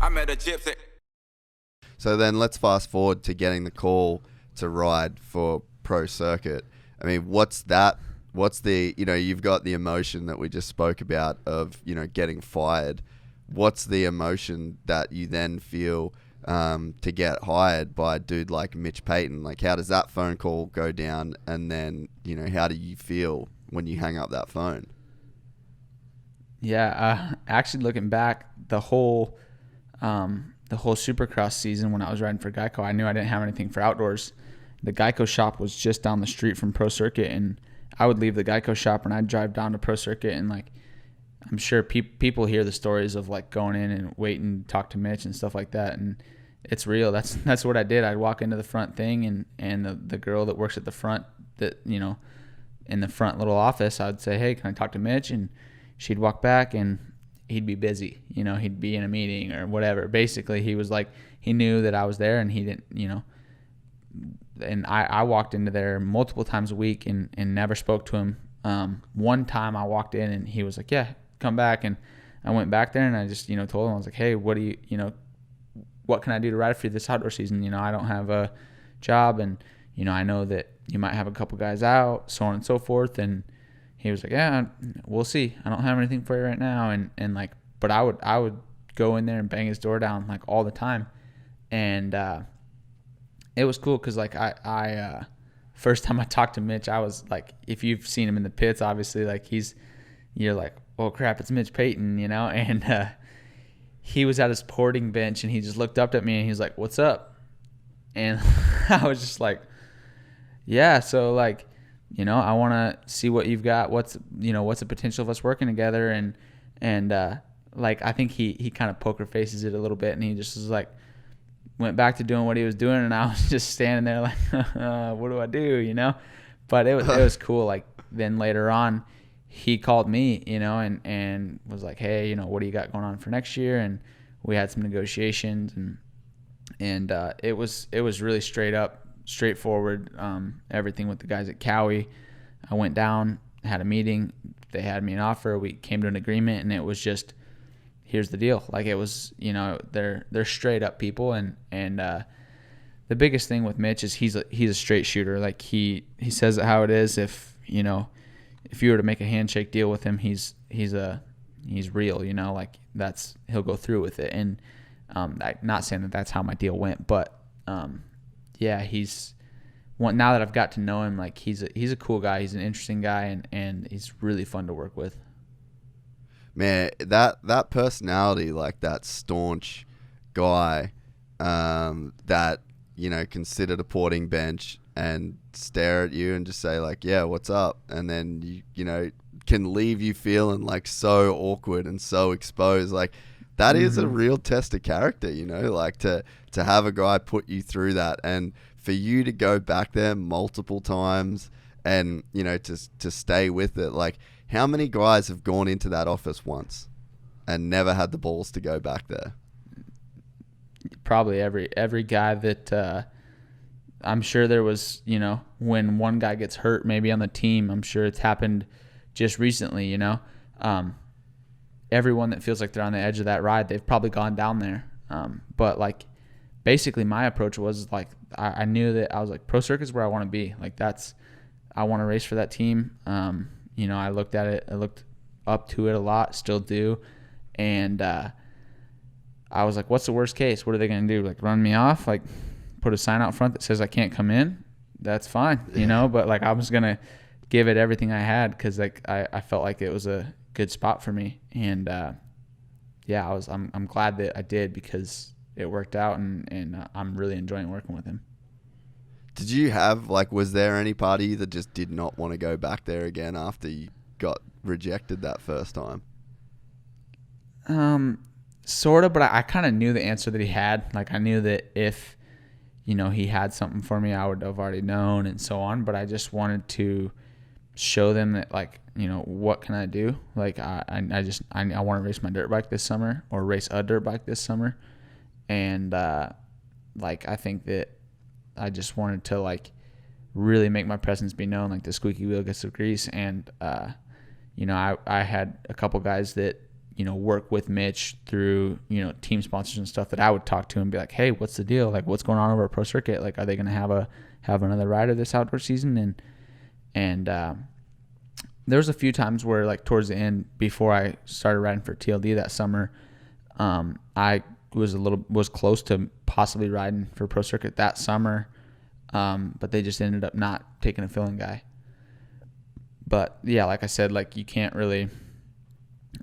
I met a gypsy. So then let's fast forward to getting the call to ride for Pro Circuit. I mean, what's the, you've got the emotion that we just spoke about of, getting fired. What's the emotion that you then feel to get hired by a dude like Mitch Payton? Like, how does that phone call go down? And then, how do you feel when you hang up that phone? Yeah, actually looking back, the whole Supercross season when I was riding for GEICO, I knew I didn't have anything for outdoors. The GEICO shop was just down the street from Pro Circuit, and I would leave the GEICO shop and I'd drive down to Pro Circuit, and like, I'm sure people hear the stories of like going in and waiting to talk to Mitch and stuff like that, and it's real. That's what I did. I'd walk into the front thing, and the girl that works at the front, that in the front little office, I'd say, hey, can I talk to Mitch? And she'd walk back and he'd be busy, he'd be in a meeting or whatever. Basically, he was like, he knew that I was there, and he didn't, and I walked into there multiple times a week and never spoke to him. One time I walked in and he was like, yeah, come back. And I went back there and I just, told him, I was like, hey, what can I do to ride for you this outdoor season? I don't have a job, and, I know that you might have a couple guys out, so on and so forth. And he was like, yeah, we'll see. I don't have anything for you right now. And like, but I would go in there and bang his door down like all the time. And, it was cool because like I first time I talked to Mitch, I was like, if you've seen him in the pits, obviously like you're like, oh crap, it's Mitch Payton, and he was at his porting bench and he just looked up at me and he was like, what's up? And I was just like, yeah, so like, I want to see what you've got. What's the potential of us working together? And like, I think he kind of poker faces it a little bit, and he just was like, went back to doing what he was doing, and I was just standing there like, what do I do, But it was cool. Like, then later on, he called me, and was like, hey, what do you got going on for next year? And we had some negotiations, and it was really straightforward, everything with the guys at Cowie. I went down, had a meeting, they had me an offer, we came to an agreement, and it was just, here's the deal. Like, it was, they're straight up people, and the biggest thing with Mitch is he's a straight shooter. Like, he says it how it is. If you were to make a handshake deal with him, he's real, like, he'll go through with it. And I'm not saying that that's how my deal went, but yeah, now that I've got to know him, like, he's a cool guy, he's an interesting guy, and he's really fun to work with. Man, that personality, like that staunch guy that, can sit at a porting bench and stare at you and just say like, yeah, what's up? And then, can leave you feeling like so awkward and so exposed. Like, that is a real test of character, like to have a guy put you through that, and for you to go back there multiple times and, to stay with it. Like, how many guys have gone into that office once and never had the balls to go back there? Probably every guy that I'm sure there was, when one guy gets hurt maybe on the team, I'm sure it's happened just recently, everyone that feels like they're on the edge of that ride, they've probably gone down there. But like, basically my approach was like, I knew that I was like, Pro Circuit's where I want to be. Like, I want to race for that team. I looked at it, I looked up to it a lot, still do. And I was like, what's the worst case? What are they going to do? Like, run me off? Like, put a sign out front that says I can't come in? That's fine, but like, I was going to give it everything I had, because like I felt like it was a good spot for me. And yeah, I'm glad that I did, because it worked out, and I'm really enjoying working with him. Did you have, like, was there any part of you that just did not want to go back there again after you got rejected that first time? Sort of, but I kind of knew the answer that he had. Like, I knew that if, he had something for me, I would have already known, and so on. But I just wanted to show them that, like, what can I do? Like, I want to race my dirt bike this summer, or race a dirt bike this summer. And, like, I think that I just wanted to, like, really make my presence be known, like the squeaky wheel gets the grease. And, I had a couple guys that, work with Mitch through, team sponsors and stuff, that I would talk to him and be like, hey, what's the deal? Like, what's going on over at Pro Circuit? Like, are they going to have another rider this outdoor season? And there was a few times where, like, towards the end, before I started riding for TLD that summer, I was close to possibly riding for Pro Circuit that summer, but they just ended up not taking a filling guy. But yeah, like I said, like, you can't really,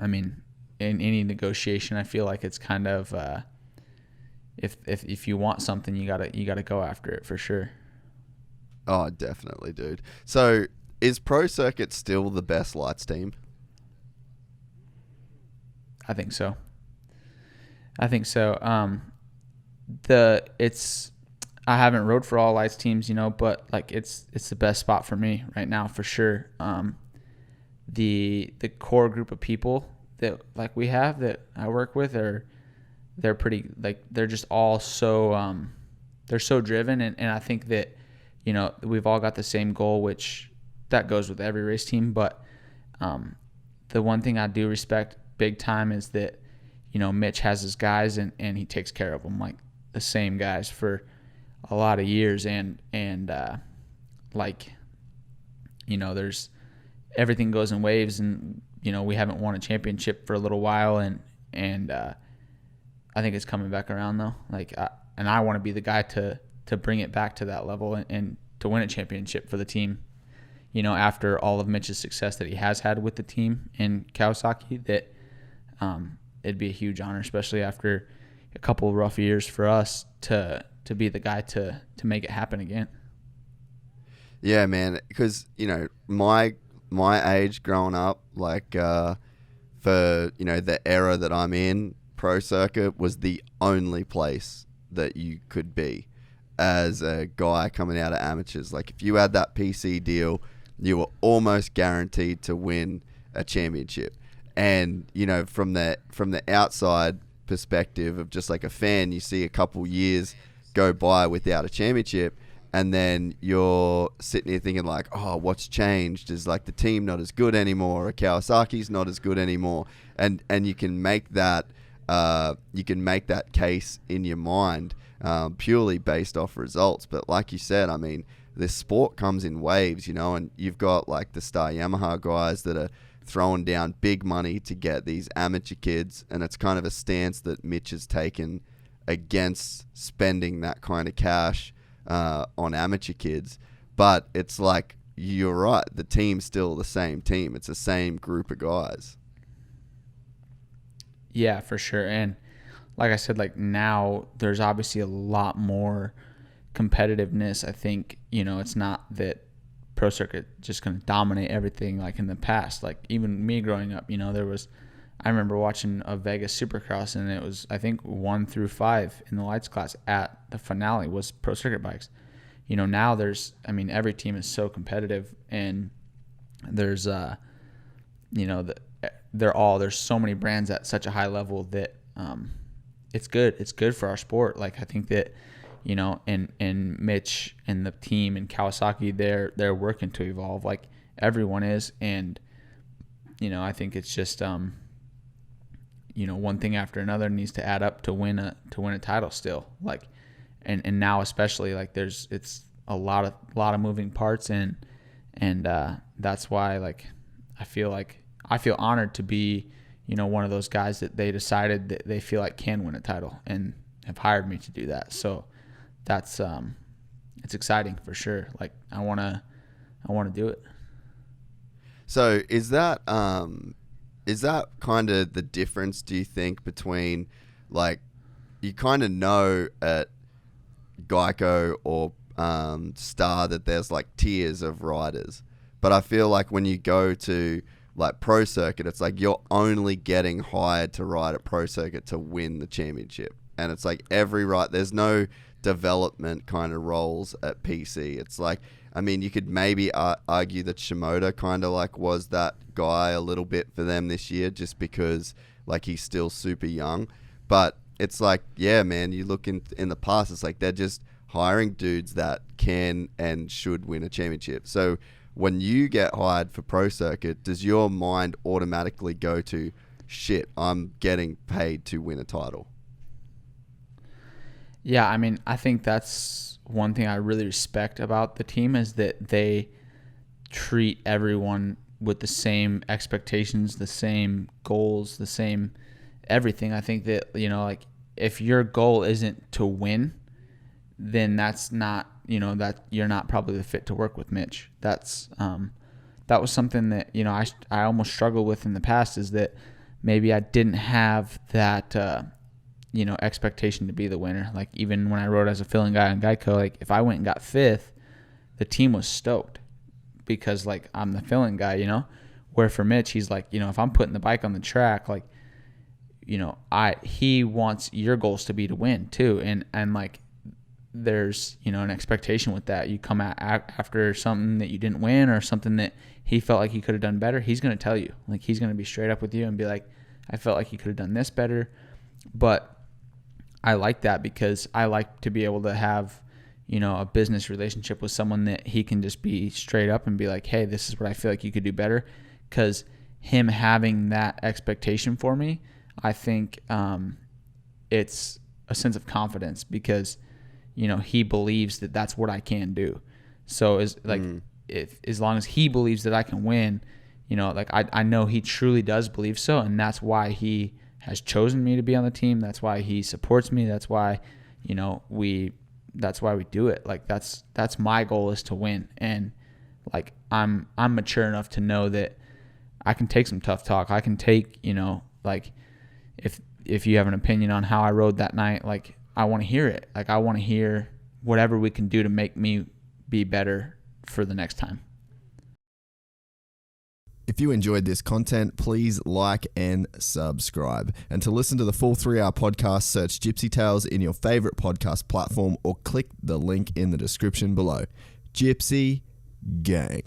in any negotiation, I feel like it's kind of if you want something, you gotta go after it for sure. Oh, definitely, dude. So is Pro Circuit still the best lights team? I think so. I haven't rode for all lights teams, but like it's the best spot for me right now for sure. The core group of people that like we have that I work with they're pretty, like, they're just all so they're so driven, and I think that we've all got the same goal, which that goes with every race team. But the one thing I do respect big time is that Mitch has his guys and he takes care of them, like the same guys for a lot of years, and there's everything goes in waves, and we haven't won a championship for a little while, and I think it's coming back around though. Like, I want to be the guy to bring it back to that level and to win a championship for the team. After all of Mitch's success that he has had with the team in Kawasaki, that it'd be a huge honor, especially after a couple of rough years for us, to be the guy to make it happen again. Yeah, man, because my age growing up, like for the era that I'm in, Pro Circuit was the only place that you could be as a guy coming out of amateurs. Like, if you had that PC deal, you were almost guaranteed to win a championship. And from the outside perspective of just like a fan, you see a couple years go by without a championship, and then you're sitting here thinking like, oh, what's changed? Is like the team not as good anymore, or Kawasaki's not as good anymore, and you can make that case in your mind purely based off results. But like you said, this sport comes in waves, and you've got like the star Yamaha guys that are throwing down big money to get these amateur kids, and it's kind of a stance that Mitch has taken against spending that kind of cash on amateur kids. But it's like, you're right, the team's still the same team. It's the same group of guys. Yeah, for sure. And like I said, like, now there's obviously a lot more competitiveness. I think, it's not that Pro Circuit just going to dominate everything like in the past. Like, even me growing up, I remember watching a Vegas Supercross, and it was, I think, 1 through 5 in the lights class at the finale was Pro Circuit bikes. Now there's, every team is so competitive, and there's, there's so many brands at such a high level that it's good. It's good for our sport. Like, I think that, and Mitch and the team and Kawasaki, they're working to evolve, like everyone is. And, I think it's just, one thing after another needs to add up to win a title still. Like, and now especially, like, it's a lot of moving parts, and that's why, like, I feel honored to be, one of those guys that they decided that they feel like can win a title and have hired me to do that. So that's it's exciting for sure. Like, I want to do it. So is that kind of the difference, do you think, between, like, you kind of know at GEICO or Star that there's like tiers of riders, but I feel like when you go to like Pro Circuit, it's like you're only getting hired to ride at Pro Circuit to win the championship, and it's like there's no development kind of roles at PC. It's like, you could maybe argue that Shimoda kind of like was that guy a little bit for them this year, just because like he's still super young. But it's like, yeah, man, you look in the past, it's like they're just hiring dudes that can and should win a championship. So when you get hired for Pro Circuit, does your mind automatically go to shit, I'm getting paid to win a title. Yeah, I mean, I think that's one thing I really respect about the team is that they treat everyone with the same expectations, the same goals, the same everything. I think that, like if your goal isn't to win, then that's not, that you're not probably the fit to work with Mitch. That was something that, I almost struggled with in the past, is that maybe I didn't have that, expectation to be the winner. Like even when I rode as a filling guy on GEICO, like if I went and got 5th, the team was stoked because like I'm the filling guy, where for Mitch, he's like, if I'm putting the bike on the track, like, he wants your goals to be to win too. And like, there's, an expectation with that. You come after something that you didn't win or something that he felt like he could have done better. He's going to tell you, like, he's going to be straight up with you and be like, I felt like you could have done this better. But I like that because I like to be able to have, a business relationship with someone that he can just be straight up and be like, hey, this is what I feel like you could do better. Because him having that expectation for me, I think it's a sense of confidence because, he believes that that's what I can do. So as long as he believes that I can win, like I know he truly does believe so. And that's why he has chosen me to be on the team. That's why he supports me. That's why, that's why we do it. Like that's my goal, is to win. And like, I'm mature enough to know that I can take some tough talk. I can take, like if you have an opinion on how I rode that night, like I want to hear it. Like I want to hear whatever we can do to make me be better for the next time. If you enjoyed this content, please like and subscribe. And to listen to the full 3-hour podcast, search Gypsy Tales in your favorite podcast platform or click the link in the description below. Gypsy Gang.